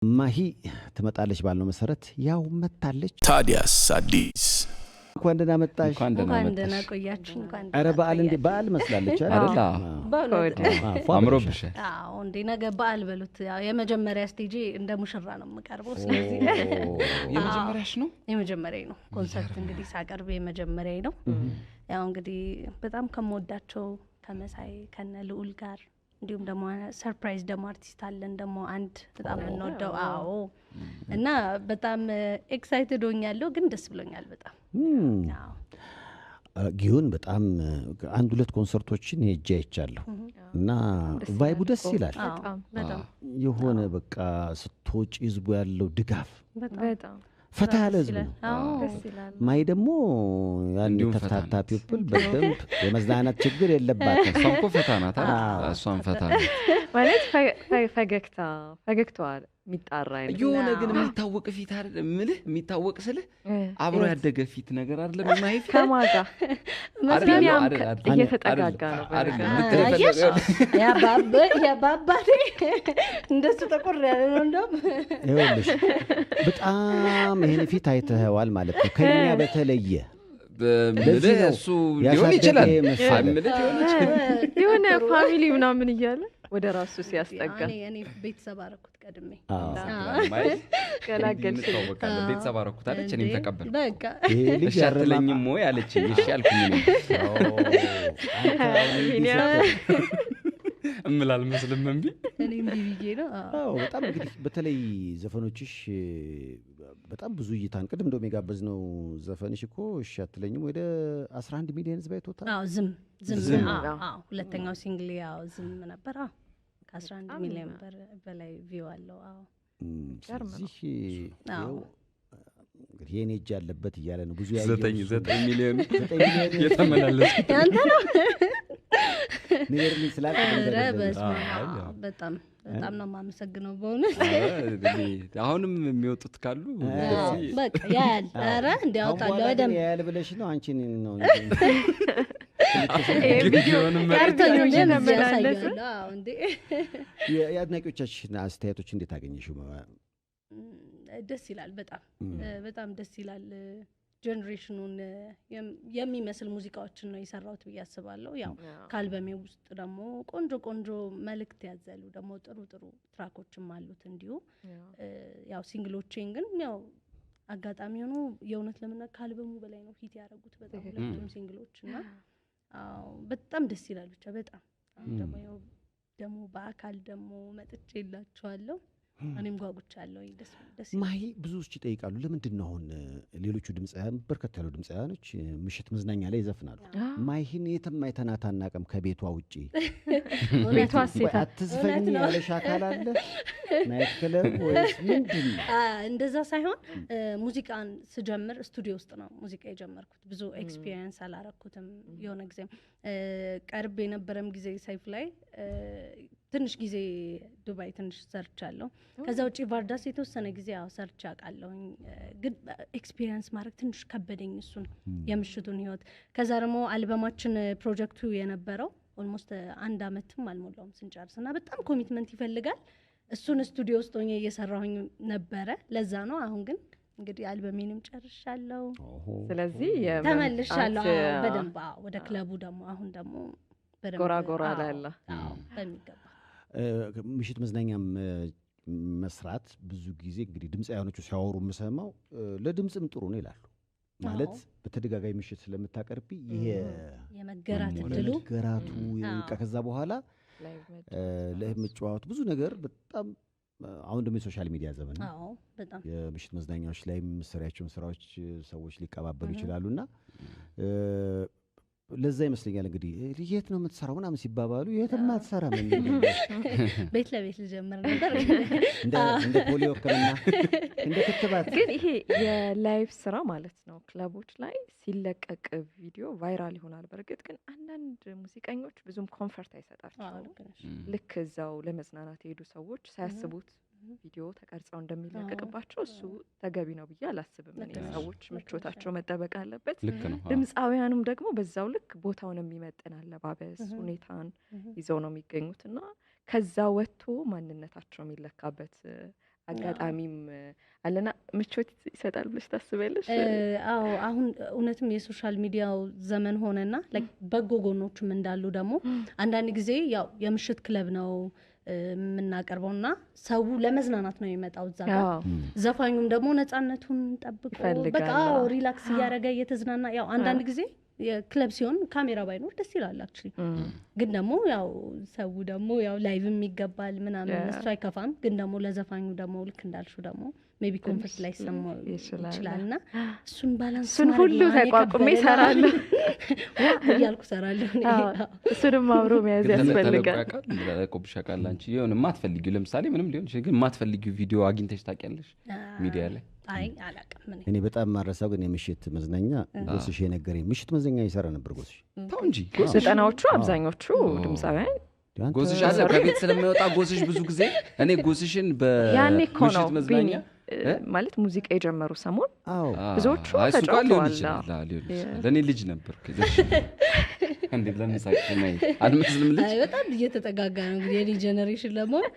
ማሂ ትመጣለች ባልነው መሰረት ያው መጣለች። ታዲያስ አዲስ እንኳን ደህና መጣሽ። እንኳን ደህና ቆያችሁ። እንኳን ኧረ በዓል እንደ በዓል መስላለች አይደል? አምሮብሽ። አዎ እንዴ ነገ በዓል በሉት። ያው የመጀመሪያ ስቴጂ እንደ ሙሽራ ነው የምቀርበው። ስለዚህ የመጀመሪያሽ ነው? የመጀመሪያዬ ነው። ኮንሰርት እንግዲህ ሳቀርብ የመጀመሪያዬ ነው። ያው እንግዲህ በጣም ከመወዳቸው ከመሳይ ከነ ልዑል ጋር እንዲሁም ደግሞ ሰርፕራይዝ ደግሞ አርቲስት አለን ደግሞ አንድ በጣም እንወደው። አዎ እና በጣም ኤክሳይትድ ሆኛለሁ፣ ግን ደስ ብሎኛል በጣም። አዎ ጊዮን በጣም አንድ ሁለት ኮንሰርቶችን ሄጄ አይቻለሁ እና ቫይቡ ደስ ይላል በጣም የሆነ በቃ ስትወጪ ህዝቡ ያለው ድጋፍ በጣም ፈታ ያለ ህዝብ ነው። ደስ ይላል። ማይ ደግሞ ያን ተፍታታ ፒፕል በደንብ የመዝናናት ችግር የለባትም። እሷም እኮ ፈታ ናት አይደል? እሷም ፈታ ናት ማለት ፈገግታዋ የሚጣራ አይነት የሆነ ግን የሚታወቅ ፊት አይደል? ምልህ የሚታወቅ ስልህ አብሮ ያደገ ፊት ነገር አይደለም። የማይፊ ከማጋ ቢኒያም እየተጠጋጋ ነው ያባባቴ እንደሱ ጠቆር ያለ ነው። እንደውም ይኸውልሽ በጣም ይሄን ፊት አይተኸዋል ማለት ነው ከኛ በተለየ ምልህ እሱ ሊሆን ይችላል የሆነ ፋሚሊ ምናምን እያለ ወደ ራሱ ሲያስጠጋ እኔ ቤተሰብ አደረኩት ቀድሜ ገላገልሽ። ቤተሰብ አደረኩት አለች፣ እኔም ተቀበልኩ። በቃ እሺ አትለኝም ወይ አለችኝ። እሺ አልኩኝ ነው እምል አልመስልም እምቢ እኔ እምቢ ብዬ ነው። አዎ በጣም እንግዲህ በተለይ ዘፈኖችሽ በጣም ብዙ እይታን ቅድም እንደውም የጋበዝነው ዘፈንሽ እኮ እሺ አትለኝም ወደ 11 ሚሊዮን ህዝብ አይቶታል። አዎ ዝም አዎ ሁለተኛው ሲንግል ያው ዝም ነበር። አዎ ከ11 ሚሊዮን በላይ ቪው አለው። አዎ ስለዚህ ያው እንግዲህ የኔ እጅ ያለበት እያለ ነው ብዙ ያየው 9 ሚሊዮን የተመላለስ ያንተ ነው ንገርልኝ ስላልከ በጣም ነው የማመሰግነው በእውነት። አሁንም የሚወጡት ካሉ በቃ ያያል። ኧረ እንዲያወጣለሁ በደምብ ያያል ብለሽ ነው አንቺን ነው የአድናቂዎቻችን አስተያየቶች እንዴት አገኘሽው? ደስ ይላል፣ በጣም ደስ ይላል። ጀነሬሽኑን የሚመስል ሙዚቃዎችን ነው የሰራሁት ብዬ አስባለሁ። ያው ከአልበሜ ውስጥ ደግሞ ቆንጆ መልእክት ያዘሉ ደግሞ ጥሩ ትራኮችም አሉት እንዲሁ። ያው ሲንግሎቼን ግን ያው አጋጣሚ ሆኖ የእውነት ለምን ከአልበሙ በላይ ነው ሂት ያደረጉት በጣም ሁለቱም ሲንግሎች እና በጣም ደስ ይላል። ብቻ በጣም ደግሞ በአካል ደግሞ መጥቼ ይላችኋለሁ። እኔም ጓጉቻለሁ። ደስ ማሂ ብዙዎች ይጠይቃሉ ለምንድን ነው አሁን ሌሎቹ ድምጻውያን በርከት ያሉ ድምጻውያኖች ምሽት መዝናኛ ላይ ይዘፍናሉ፣ ማሂን የትም አይተናት አናውቅም ከቤቷ ውጪ ቤቷ ሴት አትዝፈኝ ያለሽ አካል አለ ናይት ክለብ ወይስ ምንድን ነው? እንደዛ ሳይሆን ሙዚቃን ስጀምር ስቱዲዮ ውስጥ ነው ሙዚቃ የጀመርኩት። ብዙ ኤክስፒሪየንስ አላረኩትም። የሆነ ጊዜ ቀርብ የነበረም ጊዜ ሰይፍ ላይ ትንሽ ጊዜ ዱባይ ትንሽ ሰርቻለሁ። ከዛ ውጪ ቫርዳስ የተወሰነ ጊዜ ያው ሰርቻ አውቃለሁ። ግን ኤክስፒሪየንስ ማድረግ ትንሽ ከበደኝ እሱን የምሽቱን ህይወት። ከዛ ደግሞ አልበማችን ፕሮጀክቱ የነበረው ኦልሞስት 1 አመትም አልሞላውም ስንጨርስ እና በጣም ኮሚትመንት ይፈልጋል። እሱን ስቱዲዮ ውስጥ ሆኜ እየሰራሁኝ ነበረ። ለዛ ነው አሁን ግን እንግዲህ አልበሜንም ጨርሻለሁ። ስለዚህ ተመልሻለሁ በደንብ ወደ ክለቡ ደግሞ አሁን ደግሞ በደንብ ጎራ ላላ በሚገባ ምሽት መዝናኛም መስራት ብዙ ጊዜ እንግዲህ ድምጻውያኖቹ ሲያወሩ የምሰማው ለድምጽም ጥሩ ነው ይላሉ። ማለት በተደጋጋሚ ምሽት ስለምታቀርቢ የመገራት እድሉ ገራቱ ከዛ በኋላ ለመጫወት ብዙ ነገር በጣም አሁን ደግሞ የሶሻል ሚዲያ ዘመን ነው። በጣም የምሽት መዝናኛዎች ላይ የምትሰሪያቸውን ስራዎች ሰዎች ሊቀባበሉ ይችላሉና ለዛ ይመስለኛል እንግዲህ የት ነው የምትሰራው ምናምን ሲባባሉ የትም አትሰራም ቤት ለቤት ልጀምር ነበር እንደ ፖሊዮ ሕክምና እንደ ክትባት። ግን ይሄ የላይቭ ስራ ማለት ነው ክለቦች ላይ ሲለቀቅ ቪዲዮ ቫይራል ይሆናል። በእርግጥ ግን አንዳንድ ሙዚቀኞች ብዙም ኮንፈርት አይሰጣቸውም። ልክ እዛው ለመዝናናት የሄዱ ሰዎች ሳያስቡት ቪዲዮ ተቀርጸው እንደሚለቀቅባቸው እሱ ተገቢ ነው ብዬ አላስብም። ሰዎች ምቾታቸው መጠበቅ አለበት። ድምጻውያኑም ደግሞ በዛው ልክ ቦታውን የሚመጥን አለባበስ ሁኔታን ይዘው ነው የሚገኙትና ከዛ ወጥቶ ማንነታቸው የሚለካበት አጋጣሚም አለና ምቾት ይሰጣል ብለሽ ታስቢያለሽ? አዎ አሁን እውነትም የሶሻል ሚዲያው ዘመን ሆነና በጎ ጎኖችም እንዳሉ ደግሞ አንዳንድ ጊዜ ያው የምሽት ክለብ ነው የምናቀርበውና ሰው ለመዝናናት ነው የሚመጣው እዛ ጋር። ዘፋኙም ደግሞ ነፃነቱን ጠብቆ በቃ ሪላክስ እያደረገ እየተዝናና ያው አንዳንድ ጊዜ የክለብ ሲሆን ካሜራ ባይኖር ደስ ይላል አክቹሊ። ግን ደግሞ ያው ሰው ደግሞ ያው ላይቭም ይገባል ምናምን እሱ አይከፋም። ግን ደግሞ ለዘፋኙ ደግሞ ልክ እንዳልሽው ደግሞ ሜቢ ኮንፈርት ላይ ሰማው ይችላልና እሱን ባላንስ እሱን ሁሉ ተቋቁሜ እሰራለሁ እያልኩ እሰራለሁ። እሱንም አብሮ መያዝ ያስፈልጋል። ለቆብሻ ቃል አንቺ የሆነ የማትፈልጊው ለምሳሌ ምንም ሊሆን ይችላል ግን የማትፈልጊው ቪዲዮ አግኝተሽ ታውቂያለሽ ሚዲያ ላይ? አይ አላውቅም። እኔ በጣም ማረሳው ግን የምሽት መዝናኛ ጎስሽ የነገረኝ ምሽት መዝናኛ ይሰራ ነበር ጎስሽ። ተው እንጂ ዘጠናዎቹ አብዛኞቹ ድምፃውያን ጎስሽ አለ ከቤት ስለሚወጣ ጎስሽ ብዙ ጊዜ እኔ ጎስሽን በምሽት መዝናኛ ማለት ሙዚቃ የጀመሩ ሰሞን ብዙዎቹ ተጫውተዋል። ለእኔ ልጅ ነበር እንዴት ለምሳሌ ነይ አልመስልም ልጅ በጣም እየተጠጋጋ ነው እንግዲህ የኔ ጀነሬሽን ለመሆን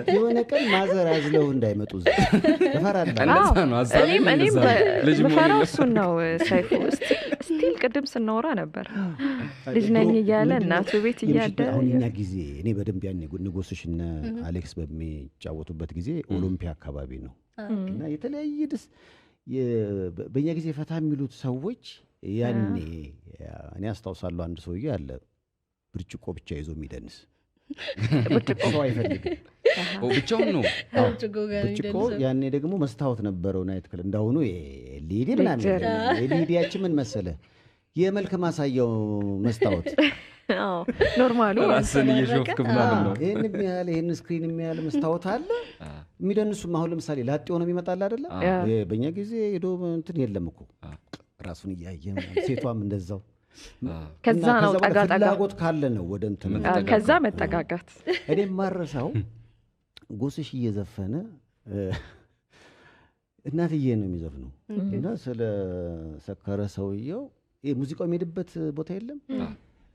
የሆነ ቀን ማዘር አዝለው እንዳይመጡ እፈራለሁ። እኔም በፈራው እሱን ነው። ሰይፉ ስቲል ቅድም ስናወራ ነበር ልጅ ነኝ እያለ እናቱ ቤት እያደረ አሁን እኛ ጊዜ እኔ በደንብ ያኔ ንጉስሽ እና አሌክስ በሚጫወቱበት ጊዜ ኦሎምፒያ አካባቢ ነው እና የተለያየ ደስ በእኛ ጊዜ ፈታ የሚሉት ሰዎች ያኔ እኔ አስታውሳለሁ አንድ ሰውዬ አለ ብርጭቆ ብቻ ይዞ የሚደንስ ብርጭቆ አይፈልግም ብቻውን ነው ብርጭቆ። ያኔ ደግሞ መስታወት ነበረው ናይት ክለብ እንዳሁኑ ኤልኢዲ ምናምን ኤልኢዲያችን ምን መሰለ የመልክ ማሳያው መስታወት ኖርማሉ ራስን እየሾፍክ ምናምን ነው። ይህን ስክሪን የሚያህል መስታወት አለ የሚደንሱም። አሁን ለምሳሌ ላጤ ሆነ ይመጣል አይደለ? በእኛ ጊዜ ሄዶ እንትን የለም እኮ ራሱን እያየ ሴቷም እንደዛው። ከዛ ነው ጠጋጠጋ ፍላጎት ካለ ነው ወደ እንትን ከዛ መጠጋጋት። እኔ ማረሳው ጎስሽ እየዘፈነ እናትዬ ነው የሚዘፍነው እና ስለ ሰከረ ሰውየው ሙዚቃው የሚሄድበት ቦታ የለም።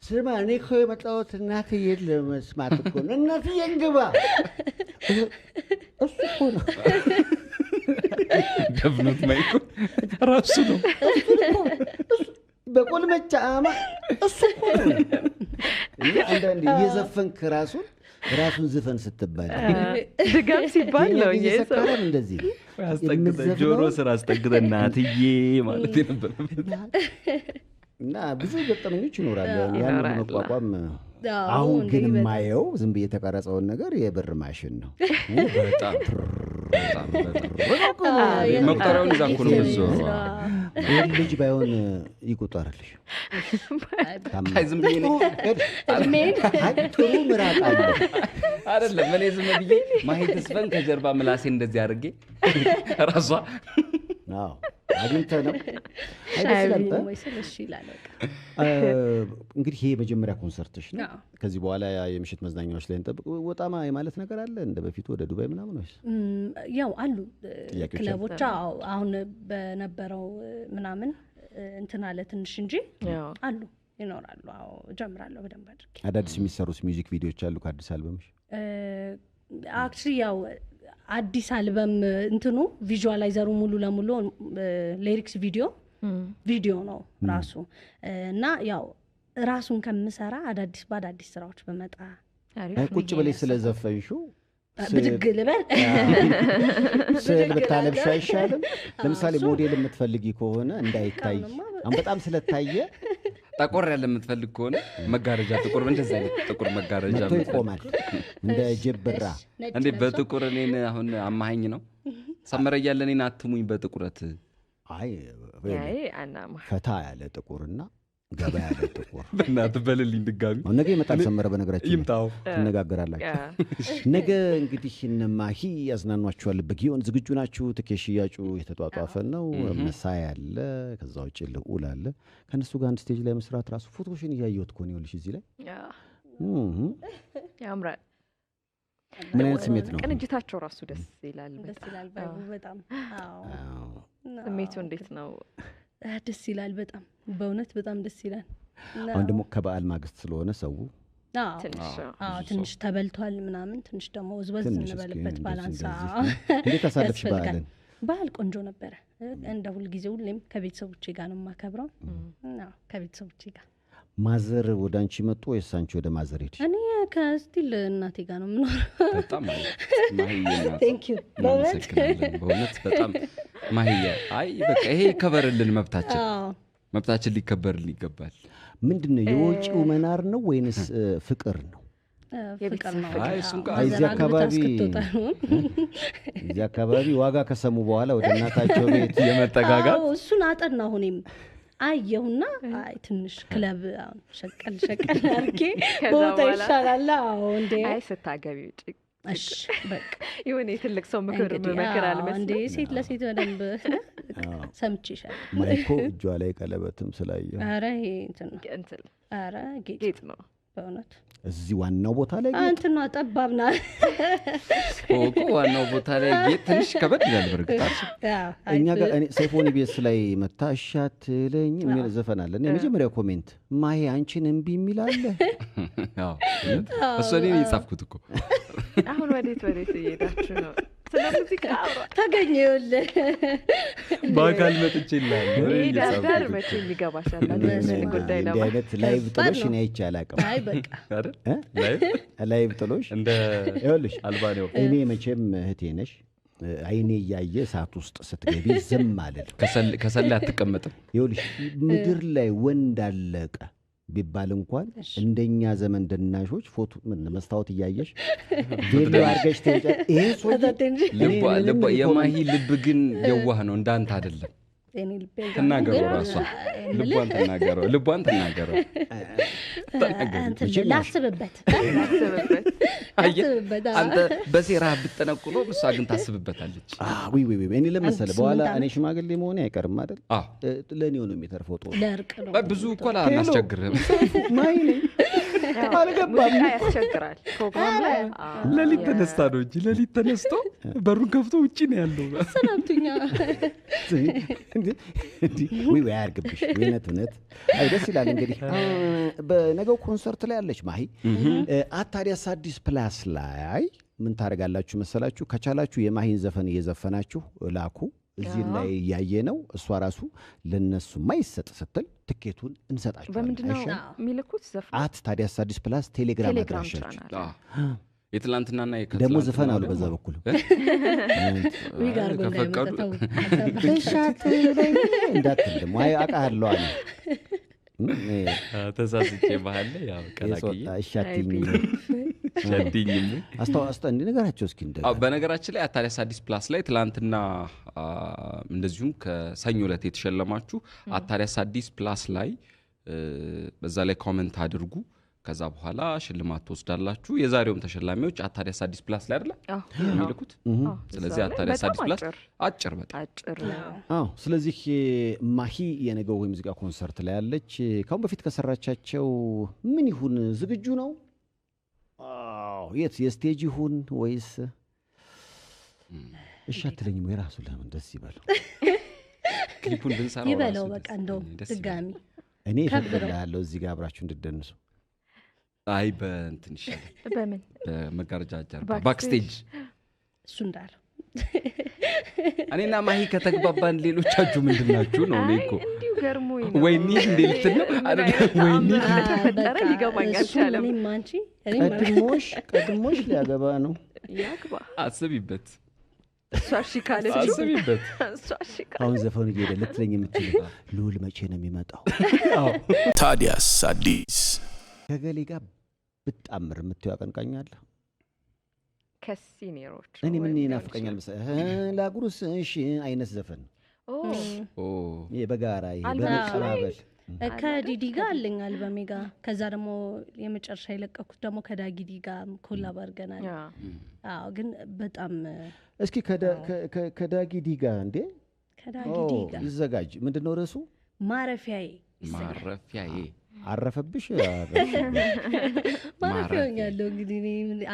ስማ እኔ እኮ የመጣሁት እናትዬን ለመስማት እኮ ነው። እናትዬን ግባ እሱ እኮ ነው ደፍኖት ማይኩ ራሱ ነው በቆልመጫ አማ እሱ እኮ ነው። እና አንዳንዴ እየዘፈንክ ራሱን ዝፈን ስትባል ድጋም ሲባል ነው እየሰከረን እንደዚህ አስጠግተህ ጆሮ ስራ አስጠግተህ እናትዬ ማለት ነበር። እና ብዙ ገጠመኞች ይኖራሉ ያን መቋቋም። አሁን ግን የማየው ዝም ብዬ የተቀረጸውን ነገር የብር ማሽን ነው። በጣም መቁጠሪያውን ይዛ እኮ ነው የምትዞረው። ልጅ ባይሆን ይቁጠርልሽ። ዝም ብዬ ጥሩ ምራቅ አለ አይደለም። እኔ ዝም ብዬ ማሂ ተስፈን ከጀርባ ምላሴ እንደዚህ አድርጌ ራሷ አግኝተህ ነው እንግዲህ ይሄ የመጀመሪያ ኮንሰርትሽ ነው። ከዚህ በኋላ የምሽት መዝናኛዎች ላይ እንጠብቅ። ወጣማ የማለት ነገር አለ እንደ በፊቱ ወደ ዱባይ ምናምን ወይስ? ያው አሉ ክለቦች አሁን በነበረው ምናምን እንትን አለ ትንሽ እንጂ አሉ ይኖራሉ። አዎ እጀምራለሁ በደንብ አድርጌ። አዳዲስ የሚሰሩት ሚውዚክ ቪዲዮዎች አሉ ከአዲስ አልበምሽ? አክቹሊ ያው አዲስ አልበም እንትኑ ቪዥዋላይዘሩ ሙሉ ለሙሉ ሊሪክስ ቪዲዮ ነው ራሱ እና ያው ራሱን ከምሰራ በአዳዲስ ስራዎች በመጣ ቁጭ ብለሽ ስለዘፈንሽው ብድግ ልበል ስዕል ብታለብሽ አይሻልም? ለምሳሌ ሞዴል የምትፈልጊ ከሆነ እንዳይታይ አሁን በጣም ስለታየ ጠቆር ያለ የምትፈልግ ከሆነ መጋረጃ ጥቁር እንደዚህ አይነት ጥቁር መጋረጃ ይቆማል እንደ ጀብራ እንዴ በጥቁር እኔን አሁን አማሃኝ ነው ሰመረ እያለ እኔን አትሙኝ በጥቁረት ፈታ ያለ ጥቁርና ገባ ያለ ጥቁር በእናትህ በልልኝ ድጋሚ ነገ ይመጣል ሰመረ በነገራችን ይምጣው ትነጋገራላችሁ ነገ እንግዲህ እነማሂ ያዝናኗችኋል በጊዮን ዝግጁ ናችሁ ትኬት ሽያጩ የተጧጧፈ ነው መሳይ አለ ከዛ ውጭ ልዑል አለ ከነሱ ጋር አንድ ስቴጅ ላይ መስራት ራሱ ፎቶሽን እያየሁት እኮ ነው ይኸውልሽ እዚህ ላይ ያምራል ምን አይነት ስሜት ነው ቅንጅታቸው ራሱ ደስ ይላል በጣም ስሜቱ እንዴት ነው ደስ ይላል በጣም በእውነት በጣም ደስ ይላል አሁን ደግሞ ከበዓል ማግስት ስለሆነ ሰው ትንሽ ተበልቷል ምናምን ትንሽ ደግሞ ወዝወዝ እንበልበት ባላንሳ እንዴት አሳለፍሽ በዓልን? በዓል ቆንጆ ነበረ። እንደ ሁልጊዜው ሁሌም ከቤተሰቦቼ ጋር ነው የማከብረው። ከቤተሰቦቼ ጋር። ማዘር ወደ አንቺ መጡ ወይስ አንቺ ወደ ማዘር ሄድሽ? እኔ ከስቲል እናቴ ጋር ነው የምኖረው። በጣም ማህያ ቴንክ ዩ በእውነት በጣም ማህያ። አይ በቃ ይሄ ይከበርልን፣ መብታችን ሊከበርልን ይገባል። ምንድነው የወጪው መናር ነው ወይንስ ፍቅር ነው? ፍቅር ነው። እዚህ አካባቢ ዋጋ ከሰሙ በኋላ ወደ እናታቸው ቤት የመጠጋጋት እሱን አጠናሁ። እኔም አየሁና አይ ትንሽ ክለብ ሸቀል አድርጌ ቦታ ይሻላል። እንዴ አይ ስታገቢ ውጪ እሺ በቃ የሆነ ትልቅ ሰው ምክር መከራል መስሎኝ እንዴ ሴት ለሴት በደንብ ሰምቼሻል። ማይኮ እጇ ላይ ቀለበትም ስላየሁ ኧረ ይሄ እንትን ኧረ ጌጥ ነው በእውነት። እዚህ ዋናው ቦታ ላይ እንትና ጠባብና እኮ ዋናው ቦታ ላይ ጌጥ ትንሽ ከበድ ይላል። በርግጥ እኛ ጋር ሰይፎን ቤስ ላይ መታሻት ለኝ የሚል ዘፈን አለ። የመጀመሪያው ኮሜንት ማሄ አንቺን እምቢ የሚል አለ። እሱ እኔ የጻፍኩት እኮ። አሁን ወዴት እየሄዳችሁ ነው? ስለ ሙዚቃ ተገኘ ይኸውልህ በአካል መጥቼ ይላል ዳር መቼ የሚገባሻል ጉዳይ ነው። እንዲህ አይነት ላይቭ ጥሎሽ እኔ አይቼ አላውቅም። አይ በቃ ላይቭ ጥሎሽ እንደ ይኸውልሽ አልባኔው እኔ መቼም እህቴ ነሽ። አይኔ እያየ እሳት ውስጥ ስትገቢ ዝም አልል። ከሰላ አትቀመጥም። ይኸውልሽ ምድር ላይ ወንድ አለቀ ቢባል እንኳን እንደኛ ዘመን ደናሾች ፎቶ መስታወት እያየሽ ቬሎ አድርገሽ ልቧ የማሂ ልብ ግን የዋህ ነው፣ እንዳንተ አይደለም። ተናገረው ራሷ ልቧን ተናገረው። ላስብበት አንተ በሴራ ብትጠነቁሎ እሷ ግን ታስብበታለች። እኔ ለመሰለ በኋላ እኔ ሽማግሌ መሆኔ አይቀርም አይደል? ለእኔው ነው የሚተርፈው። ጦር ለእርቅ ነው። ብዙ እኮ አናስቸግርህም። ማይ ነኝ አልገባም። ያስቸግራል። ፕሮግራም ላይ ለሊት ተነስታ ነው እንጂ ለሊት ተነስቶ በሩን ከፍቶ ውጪ ነው ያለው። ሰላምቱኛ ወይ ያርግብሽ። እውነት አይ ደስ ይላል። እንግዲህ በነገው ኮንሰርት ላይ አለች ማሂ። ታዲያስ አዲስ ፕላስ ላይ ምን ታደርጋላችሁ መሰላችሁ? ከቻላችሁ የማሂን ዘፈን እየዘፈናችሁ ላኩ። እዚህ ላይ ያየ ነው። እሷ ራሱ ለነሱ ማይሰጥ ስትል ትኬቱን እንሰጣችኋለን። በምንድነው የሚልኩት? ዘፈን ታዲያስ አዲስ ፕላስ ቴሌግራም አድራሻችሁ የትላንትናና ደግሞ ዘፈን አሉ በዛ በኩል ከፈቀዱ እንዳትል ደግሞ አውቃለሁ አለ ተሳስቼ ባህል ላይ ያው ቀላቅዬ ሸቲኝም አስተዋስተ ነገራቸው እስኪ እንደ በነገራችን ላይ ታዲያስ አዲስ ፕላስ ላይ ትላንትና እንደዚሁም ከሰኞ ዕለት የተሸለማችሁ ታዲያስ አዲስ ፕላስ ላይ በዛ ላይ ኮሜንት አድርጉ። ከዛ በኋላ ሽልማት ትወስዳላችሁ። የዛሬውም ተሸላሚዎች ታዲያስ አዲስ ፕላስ ላይ አይደለ የሚልኩት? ስለዚህ ታዲያስ አዲስ ፕላስ አጭር በጣም አጭር። ስለዚህ ማሂ የነገው ሙዚቃ ኮንሰርት ላይ ያለች ካሁን በፊት ከሰራቻቸው ምን ይሁን ዝግጁ ነው? የት የስቴጅ ይሁን ወይስ እሺ አትለኝም? የራሱ ለምን ደስ ይበለው ክሊፑን ብንሰራው ይበለው በቃ እንደው ድጋሚ እኔ እፈቅድልሃለሁ እዚህ ጋር አብራችሁ እንድትደንሱ። አይ በእንትን ይሻላል። በምን በመጋረጃ ጀርባ ባክስቴጅ እሱ እንዳለው እኔና ማሂ ከተግባባን ሌሎቻችሁ ምንድናችሁ ነው? እኔ እኮ እንዲሁ ገርሞኝ ነው። ወይኔ እንዴት ነው ወይኔ ተፈጠረ ሊገባኝ አልቻለም። ቀድሞሽ ሊያገባ ነው። ያግባ አስቢበት። እሷ እሺ ካለች አስቢበት። አሁን ዘፈኑ እየሄደ ልትለኝ የምትችለው ልዑል መቼ ነው የሚመጣው? ታዲያስ አዲስ ከገሌ ጋር ብጣምር የምትይው አቀንቃኛለ? ከሲኒሮች እኔ ምን ይናፍቀኛል መሰለህ? ላጉርስ እሺ አይነት ዘፈን ይሄ በጋራ ይሄ በመቀባበል ከዲዲ ጋር አለኝ አልበሜ ጋር። ከዛ ደግሞ የመጨረሻ የለቀኩት ደግሞ ከዳጊዲ ጋር ኮላብ አድርገናል። ግን በጣም እስኪ ከዳጊዲ ጋር እንዴ ከዳጊዲ ጋር ይዘጋጅ። ምንድነው ርዕሱ? ማረፊያዬ አረፈብሽ ማረፊያው ያለው እንግዲህ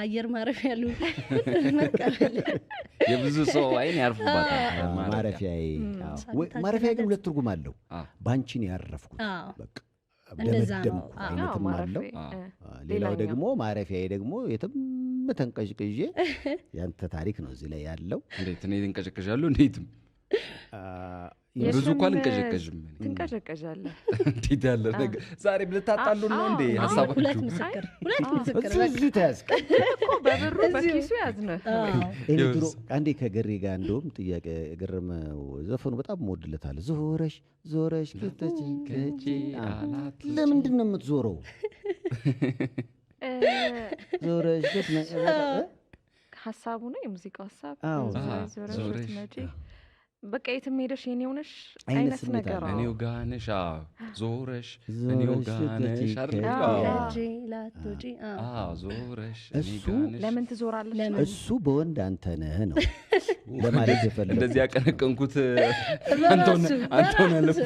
አየር ማረፊያ ያለው የብዙ ሰው አይን ያርፍባታል። ማረፊያዬ ግን ሁለት ትርጉም አለው። ባንቺን ያረፍኩት በቃ እንደዛ ነው። ደመደምኩ አይነትም አለው። ሌላው ደግሞ ማረፊያዬ ደግሞ የትም ተንቀዥቅዤ ያንተ ታሪክ ነው እዚህ ላይ ያለው። እንዴት እኔ እንቀዥቅዣለሁ? እንዴትም ብዙ እኮ አልንቀዠቀዥም። ትንቀዠቀዣለህ። እንዴት ያለ ነገር ዛሬ ልታጣሉን ነው እንዴ? ሀሳባችሁ ሁለት ምስክር እዚህ ተያዝክ እኮ በብሩ በኪሱ ያዝነህ። እኔ ድሮ አንዴ ከገሬ ጋር እንደውም ጥያቄ ገረመው ዘፈኑ በጣም እወድለታለሁ። ዞረሽ ዞረሽ ከተቺ ከቺ አላት ለምንድን ነው የምትዞረው? ዞረሽ ሀሳቡ ነው የሙዚቃው ሀሳብ። ዞረሽ ነጂ በቃ የትም ሄደሽ የኔ ሆነሽ አይነት ነገር ነው። እኔው ጋነሽ ዞረሽ እኔው ጋነሽ ዞረሽ እሱ ለምን ትዞራለሽ? እሱ በወንድ አንተ ነህ ነው ለማለት የፈለገው። እንደዚህ ያቀነቀንኩት አንተውን አለፍ።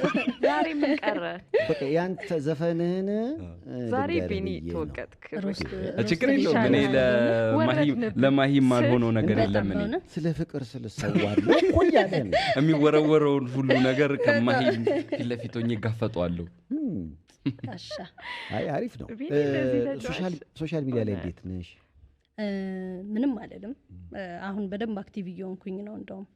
ዛሬ ምን ቀረ? በቃ ያንተ ዘፈንህን ዛሬ ቢኒ ተወቀጥክ። ችግር የለውም። እኔ ለማሂም አልሆነው ነገር የለም። እኔ ስለ ፍቅር ስለሰዋለሁ እኮ እያለ ነው የሚወረወረውን ሁሉ ነገር ከማሂ ፊት ለፊት ሆኜ እጋፈጠዋለሁ። አይ አሪፍ ነው። ሶሻል ሚዲያ ላይ እንዴት ነሽ? ምንም አልልም። አሁን በደንብ አክቲቭ እየሆንኩኝ ነው። እንደውም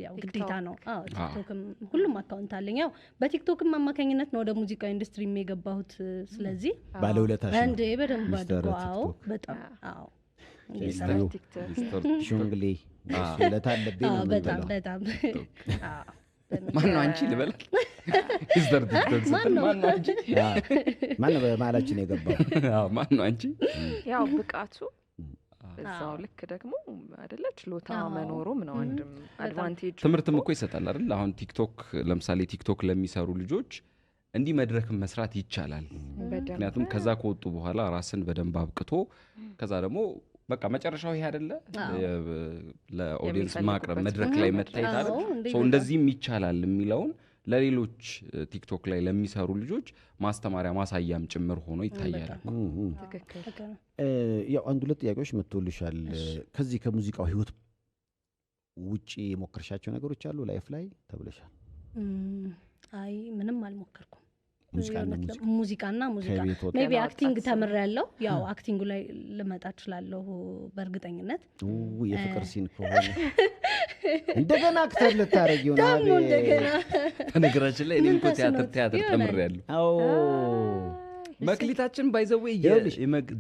ያው ግዴታ ነው። ቲክቶክም ሁሉም አካውንት አለኝ። ያው በቲክቶክም አማካኝነት ነው ወደ ሙዚቃ ኢንዱስትሪ የገባሁት። ስለዚህ ባለውለታሽ ነው እንዴ በደንብ አድርጎ በጣም ሹንግሌ ለታለብኝ ነው በጣም በጣም ማነው አንቺ ልበል? ኢስተር ቲክቶክ ማነው አንቺ? ማነው በመሀላችን የገባው? ማነው አንቺ? ያው ብቃቱ እዛው ልክ ደግሞ አይደለ ችሎታ መኖሩም ነው አንድም አድቫንቴጅ። ትምህርትም እኮ ይሰጣል አይደል? አሁን ቲክቶክ ለምሳሌ ቲክቶክ ለሚሰሩ ልጆች እንዲህ መድረክ መስራት ይቻላል። ምክንያቱም ከዛ ከወጡ በኋላ ራስን በደንብ አብቅቶ ከዛ ደግሞ በቃ መጨረሻው ይሄ አይደለ ለኦዲየንስ ማቅረብ መድረክ ላይ መታየት አይደል? ሶ እንደዚህም ይቻላል የሚለውን ለሌሎች ቲክቶክ ላይ ለሚሰሩ ልጆች ማስተማሪያ ማሳያም ጭምር ሆኖ ይታያል። ያው አንድ ሁለት ጥያቄዎች መጥቶልሻል። ከዚህ ከሙዚቃው ህይወት ውጪ የሞከርሻቸው ነገሮች አሉ ላይፍ ላይ ተብለሻል? አይ ምንም አልሞከርኩም። ሙዚቃና ሜቢ አክቲንግ ተምሬያለሁ። ያው አክቲንጉ ላይ ልመጣ እችላለሁ በእርግጠኝነት። የፍቅር ሲን ከሆነ እንደገና አክተር ልታረጊው ነው ደግሞ እንደገና። በነገራችን ላይ እኔ እኮ ቲያትር ተምሬያለሁ። መክሊታችን ባይዘው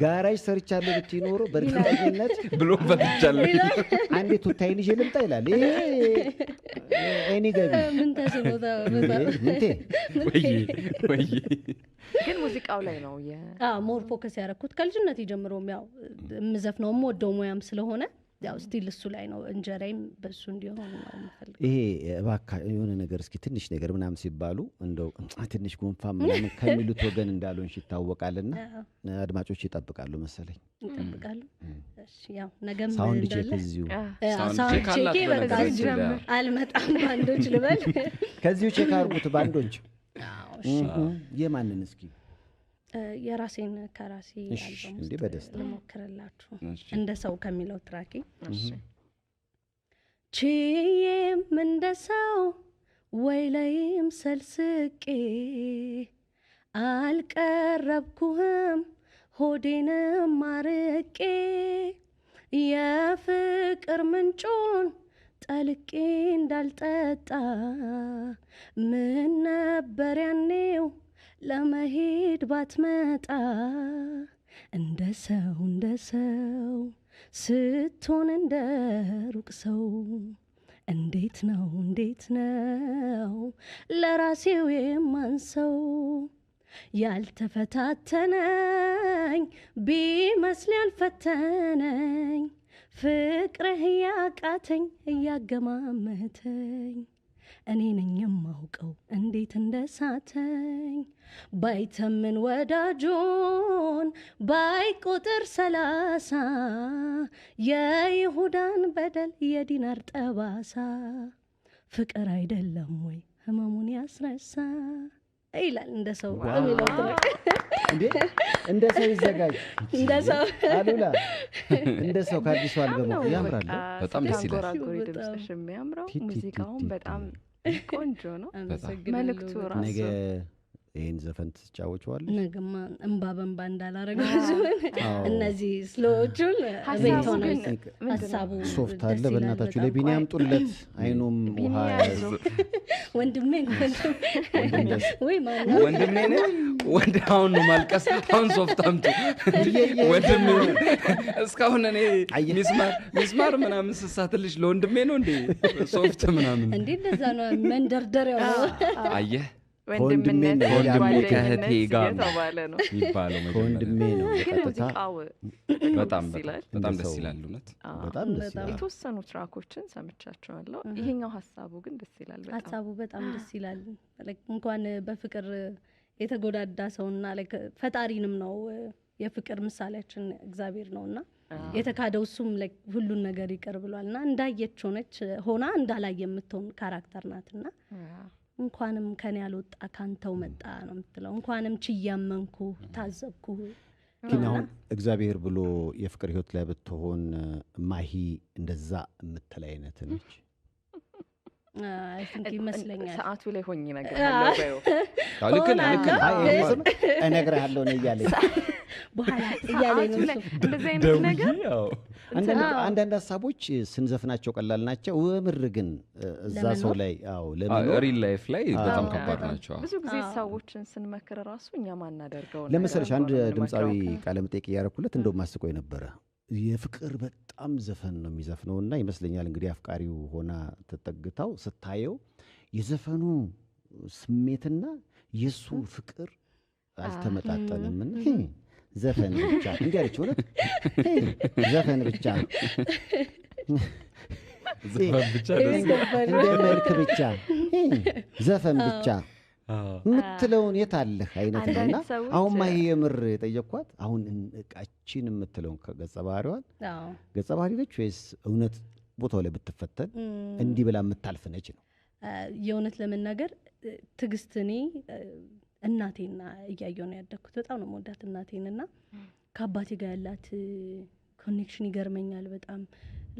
ጋራጅ ሰርቻለሁ ብትይ ኖሮ በእርግጠኝነት ብሎ ፈትቻለሁ። አንዴ ቱታይን ይዤ ልምጣ ይላል። እኔ ገቢ ምን ተስኖታ ወይ ግን ሙዚቃው ላይ ነው ሞር ፎከስ ያደረኩት ከልጅነት ጀምሮም ያው የምዘፍነው የምወደው ሙያም ስለሆነ ያው ስቲል እሱ ላይ ነው እንጀራይም በሱ እንዲሆን ነው የምፈልገው። ይሄ እባካ የሆነ ነገር እስኪ ትንሽ ነገር ምናምን ሲባሉ እንደው ትንሽ ጉንፋን ምናምን ከሚሉት ወገን እንዳልሆንሽ ይታወቃልና አድማጮች ይጠብቃሉ መሰለኝ። ይጠብቃሉ። እሺ ያው ነገም ሳውንድ ቼክ እዚሁ ሳውንድ ቼክ በቃ ጀምር አልመጣም ባንዶች ልበል ከዚሁ ቼክ አድርጉት ባንዶች። እሺ የማንን እስኪ የራሴን ከራሴ አልበም ልሞክርላችሁ እንደ ሰው ከሚለው ትራኪ። ቼም እንደ ሰው ወይ ላይም ሰልስቄ አልቀረብኩህም ሆዴንም ማርቄ የፍቅር ምንጩን ጠልቄ እንዳልጠጣ ምን ነበር ያኔው ለመሄድ ባትመጣ እንደ ሰው ስትሆን እንደ ሩቅ ሰው እንዴት ነው ለራሴው የማንሰው ያልተፈታተነኝ ቢመስል ያልፈተነኝ ፍቅርህ ያቃተኝ እያገማመተኝ እኔ ነኝ የማውቀው እንዴት እንደሳተኝ ባይተምን ወዳጆን ባይቆጥር 30 የይሁዳን በደል የዲናር ጠባሳ ፍቅር አይደለም ወይ ህመሙን ያስረሳ ይላል እንደ ሰው የሚለው ትረክ እንደ ሰው ይዘጋጅ እንደ ሰው አሉላ እንደ ሰው ከአዲሱ አልበም ያምራል። በጣም ደስ ይላል። ጎራጎሪ ድምጽሽ የሚያምረው ሙዚቃውን በጣም ቆንጆ ነው። መልእክቱ ራሱ ነገ ይሄን ዘፈን ትጫወቻለሽ? ነገማ እንባ በእንባ እንዳላረጋችሁ እነዚህ ስሎዎቹን ቤት ሆነ ሀሳቡ ሶፍት አለ በእናታችሁ ለቢኒ ያምጡለት አይኑም ውሃ ወንድሜ ወይ ማን ወንድሜ ነው ወንዳውን ነው ማልቀስ አሁን ሶፍት አምጡ ወንድሜ እስካሁን እኔ ሚስማር ምናምን ስሳትልሽ ለወንድሜ ነው እንዴ ሶፍት ምናምን እንዴ እንደዛ ነው መንደርደሪያው አየህ ወንድሜ ከእህቴ ጋር ነው የሚባለው ወንድሜ ነው በጣም ደስ ይላል እውነት በጣም ደስ ይላል የተወሰኑ ትራኮችን ሰምቻቸዋለሁ ይሄኛው ሐሳቡ ግን ደስ ይላል ሐሳቡ በጣም ደስ ይላል እንኳን በፍቅር የተጎዳዳ ሰውና ፈጣሪንም ነው የፍቅር ምሳሌያችን እግዚአብሔር ነውና የተካደው እሱም ሁሉን ነገር ይቀር ብሏልና እንዳየችው ነች ሆና እንዳላየ የምትሆን ካራክተር ናትና እንኳንም ከኔ ያልወጣ ካንተው መጣ ነው የምትለው እንኳንም ችያመንኩ ታዘብኩ ግን አሁን እግዚአብሔር ብሎ የፍቅር ህይወት ላይ ብትሆን ማሂ እንደዛ የምትል አይነት ነች አይ ቲንክ ይመስለኛል ሰዓቱ ላይ ሆኜ ነገር አለው ልክ እነግርሃለሁ ነው እያለኝ በኋላ እያለኝ ነው እንደዚህ አይነት ነገር አንዳንድ ሀሳቦች ስንዘፍናቸው ቀላል ናቸው ወምር ግን እዛ ሰው ላይ ሪል ላይፍ ላይ በጣም ከባድ ናቸው ብዙ ጊዜ ሰዎችን ስንመክር ራሱ እኛ ማናደርገው ለምሳሌ አንድ ድምጻዊ ቃለ መጠይቅ ያረኩለት እንደውም አስቆይ ነበረ የፍቅር በጣም ዘፈን ነው የሚዘፍነውና ይመስለኛል እንግዲህ አፍቃሪው ሆና ተጠግታው ስታየው የዘፈኑ ስሜትና የሱ ፍቅር አልተመጣጠነምና ዘፈን ብቻ እንዲያለች ሆነ ዘፈን ብቻ እንደመልክ ብቻ ዘፈን ብቻ ምትለውን የታለህ አይነት ነውና አሁን ማሂ የምር የጠየኳት አሁን እቃችን ምትለውን ከገጸ ባህሪዋን ገጸ ባህሪ ነች ወይስ እውነት ቦታው ላይ ብትፈተን እንዲህ ብላ የምታልፍ ነች ነው የእውነት ለመናገር ትግስት እኔ እናቴና እያየሁ ነው ያደኩት በጣም ነው የምወዳት እናቴንና ከአባቴ ጋር ያላት ኮኔክሽን ይገርመኛል በጣም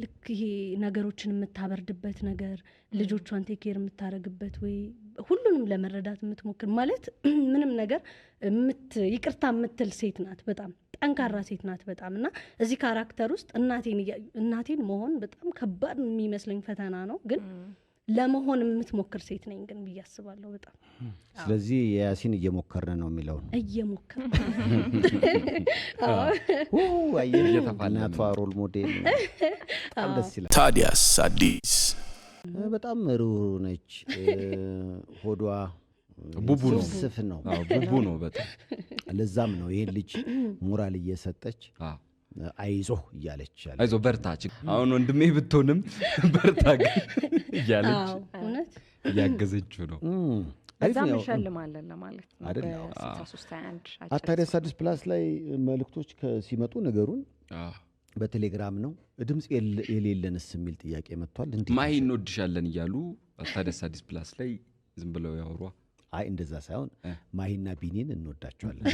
ልክ ይሄ ነገሮችን የምታበርድበት ነገር ልጆቿን ቴክ ኬር የምታረግበት ወይ ሁሉንም ለመረዳት የምትሞክር ማለት ምንም ነገር ይቅርታ የምትል ሴት ናት በጣም ጠንካራ ሴት ናት በጣም እና እዚህ ካራክተር ውስጥ እናቴን መሆን በጣም ከባድ የሚመስለኝ ፈተና ነው ግን ለመሆን የምትሞክር ሴት ነኝ ግን ብያስባለሁ በጣም ስለዚህ ያሲን እየሞከርን ነው የሚለው እየሞከርን እናቷ ሮል ሞዴል በጣም ደስ ይላል ታዲያስ አዲስ በጣም ሩሩ ነች ሆዷ ቡቡ ነው ቡቡ ነው በጣም ለዛም ነው ይሄን ልጅ ሞራል እየሰጠች አይዞ እያለች አይዞ በርታች አሁን ወንድሜ ብትሆንም በርታ እያለች እውነት ያገዘችው ነው እዛም እንሸልማለን ለማለት ነው አይደል 331 ታዲያስ አዲስ ፕላስ ላይ መልእክቶች ሲመጡ ነገሩን በቴሌግራም ነው ድምጽ የሌለንስ የሚል ጥያቄ መጥቷል እንዴ ማሂ እንወድሻለን እያሉ ታዲያስ አዲስ ፕላስ ላይ ዝም ብለው ያወሩ አይ እንደዛ ሳይሆን ማሂና ቢኒን እንወዳቸዋለን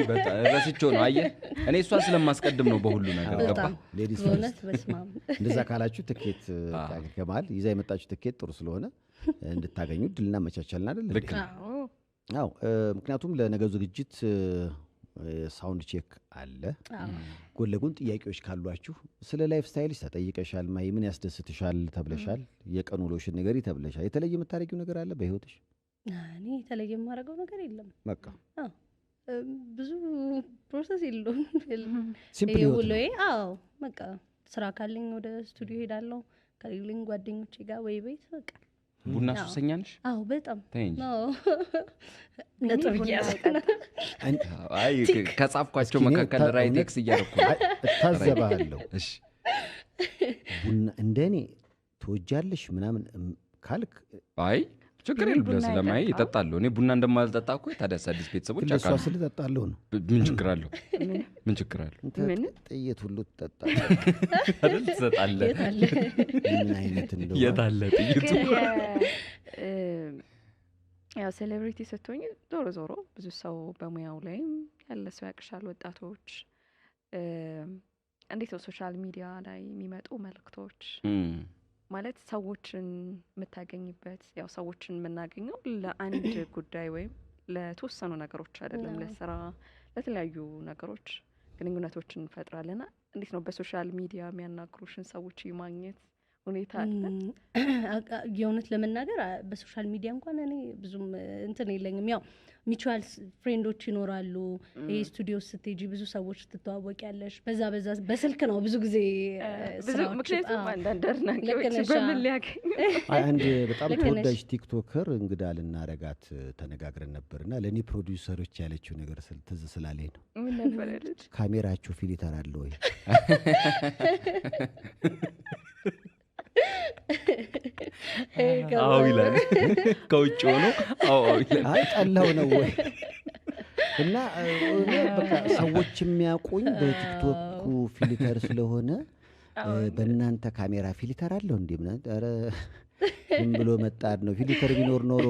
በጣም ረስቸው ነው አየህ እኔ እሷን ስለማስቀድም ነው በሁሉ ነገር ገባ ሌዲስ ፈርስት እንደዛ ካላችሁ ትኬት ከማል ይዛ የመጣችሁ ትኬት ጥሩ ስለሆነ እንድታገኙ ድልና መቻቻልና አይደል ልክ አዎ ምክንያቱም ለነገው ዝግጅት ሳውንድ ቼክ አለ ጎን ለጎን ጥያቄዎች ካሏችሁ ስለ ላይፍ ስታይልሽ ተጠይቀሻል ማሂ ምን ያስደስትሻል ተብለሻል የቀኑ ውሎሽን ነገር ይተብለሻል የተለየ የምታረጊው ነገር አለ በህይወትሽ እኔ የተለየ የማደርገው ነገር የለም በቃ ብዙ ፕሮሰስ የለውም ሲምፕል ውሎዬ በቃ ስራ ካለኝ ወደ ስቱዲዮ ሄዳለሁ ከሌለኝ ጓደኞቼ ጋር ወይ ቤት በቃ ቡና ሱሰኛ ነሽ በጣም ተይኝ ነጥብ አይ ከጻፍኳቸው መካከል ራይቴክስ እያደረኩ እታዘባለሁ እሺ ቡና እንደኔ ትወጃለሽ ምናምን ካልክ አይ ችግር የለም ስለማይ ይጠጣለሁ እኔ ቡና እንደማልጠጣ እኮ ታዲያስ አዲስ ቤተሰቦች አቃሉ እሷ ስለጠጣለሁ ነው ምን ችግር አለው ጥይት ሁሉ ትጠጣለህ አይደል ትሰጣለህ ምን አይነት እንደው የታለ ጥይቱ ያው ሴሌብሪቲ ስትሆኝ ዞሮ ብዙ ሰው በሙያው ላይ ያለ ሰው ያቅሻል ወጣቶች እንዴት ነው ሶሻል ሚዲያ ላይ የሚመጡ መልእክቶች ማለት ሰዎችን የምታገኝበት ያው ሰዎችን የምናገኘው ለአንድ ጉዳይ ወይም ለተወሰኑ ነገሮች አይደለም ለስራ ለተለያዩ ነገሮች ግንኙነቶችን እንፈጥራለንና እንዴት ነው በሶሻል ሚዲያ የሚያናግሩሽን ሰዎች የማግኘት ሁኔታ አለ? የእውነት ለመናገር በሶሻል ሚዲያ እንኳን እኔ ብዙም እንትን የለኝም። ያው ሚቹዋል ፍሬንዶች ይኖራሉ። ይሄ ስቱዲዮ ስትሄጂ ብዙ ሰዎች ትተዋወቂያለሽ። በዛ በስልክ ነው ብዙ ጊዜ ብዙ ምክንያቱም አንዳንድ አድናቂዎች በምን ሊያገኙ አንድ በጣም ተወዳጅ ቲክቶከር እንግዳ ልናረጋት ተነጋግረን ነበርና ለኔ ፕሮዲውሰሮች ያለችው ነገር ትዝ ስላለኝ ነው። ምን ነበር ያለች? ካሜራችሁ ፊልተር አለ ወይ? አዎ ይላል ከውጭ ሆኖ አዎ ይላል። አይ ጠላው ነው ወይ? እና በቃ ሰዎች የሚያውቁኝ በቲክቶክ ፊልተር ስለሆነ በእናንተ ካሜራ ፊልተር አለው እንዴ? ምን አረ ዝም ብሎ መጣድ ነው። ፊልተር ቢኖር ኖሮ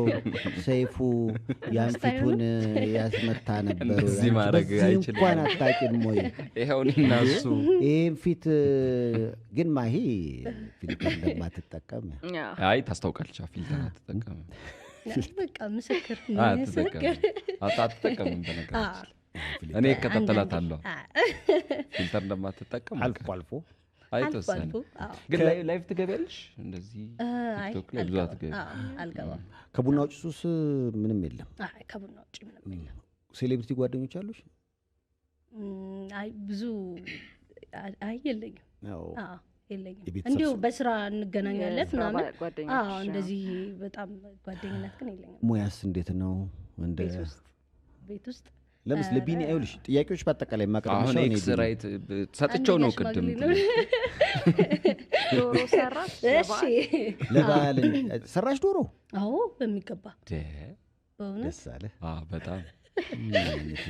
ሰይፉ ያን ፊቱን ያስመታ ነበር። እዚህ ማድረግ አይችልም። እንኳን አታውቂም ወይ? ይሄውን እናሱ ይሄን ፊት ግን ማሂ ፊልተር እንደማትጠቀም አይ ታስታውቃለች። ፊልተር አትጠቀም። በቃ ምስክር አትጠቀምም። በነገራችን እኔ እከታተላታለሁ ፊልተር እንደማትጠቀም አልፎ አልፎ አይተወሰነ። ግን ላይቭ ትገቢያለሽ? እንደዚህ ቲክቶክ ላይ ብዙ አትገቢ? አልገባም። ከቡና ውጭ ሱስ ምንም የለም? አይ ከቡና ውጭ ምንም የለም። ሴሌብሪቲ ጓደኞች አሉሽ? አይ ብዙ አይ የለኝም። አዎ የለኝም። እንዲሁ በስራ እንገናኛለን ምናምን። ጓደኞች እንደዚህ በጣም ጓደኝነት ግን የለኝም። ሙያስ እንዴት ነው? እንደ ቤት ውስጥ ለምሳሌ ቢኒ አይውልሽ ጥያቄዎች በአጠቃላይ ማቅረብ ነው። ኤክስ ራይት ሰጥቼው ነው ቅድም ዶሮ ሰራሽ? እሺ ለበዓል ሰራሽ ዶሮ? አዎ በሚገባ በእውነት ደስ አለ። በጣም